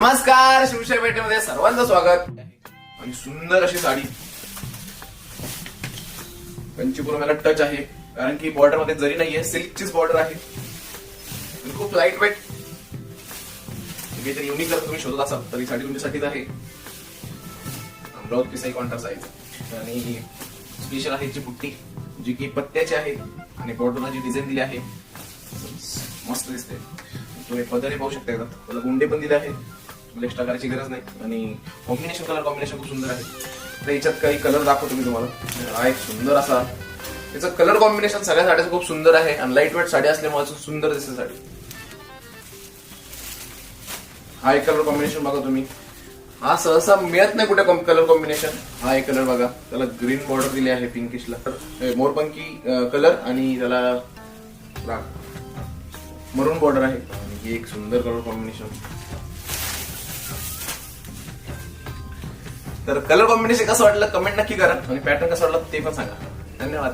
नमस्कार, शिवशाही पेठेमध्ये सर्वांचं स्वागत. आणि सुंदर अशी साडी कंचीपुरम याला टच आहे, कारण की बॉर्डर मध्ये जरी नाहीये, सिल्कचीच बॉर्डर आहे. खूप लाईट वेट, काहीतरी युनिक जर तुम्ही शोधत असाल तर ही साडी तुमच्यासाठीच आहे. ब्लाउज पीस कॉन्ट्रास्ट आहे आणि स्पेशल आहे जी बुट्टी, जी की पत्त्याची आहे आणि बॉर्डरला जी डिझाईन दिली आहे मस्त दिसते. तुम्ही पदरे पाहू शकता, त्याला गुंडे पण दिले आहे, एक्स्ट्रा करायची गरज नाही. आणि कॉम्बिनेशन खूप सुंदर आहे. तर याच्यात काही कलर दाखवतो मी तुम्हाला. हा एक सुंदर असा याचं कलर कॉम्बिनेशन सगळ्या साड्याचं खूप सुंदर आहे आणि लाईट वेट साडी असल्यामुळे सुंदर दिसते साडी. हा एक कलर कॉम्बिनेशन बघा तुम्ही, हा सहसा मिळत नाही कुठे कलर कॉम्बिनेशन. हा एक कलर बघा, त्याला ग्रीन बॉर्डर दिली आहे पिंकिशला, मोरपंखी कलर आणि त्याला मरून बॉर्डर आहे. आणि एक सुंदर कलर कॉम्बिनेशन. तर कलर कॉम्बिनेशन कसं वाटलं कमेंट नक्की करा आणि पॅटर्न कसं वाटलं ते पण सांगा. धन्यवाद.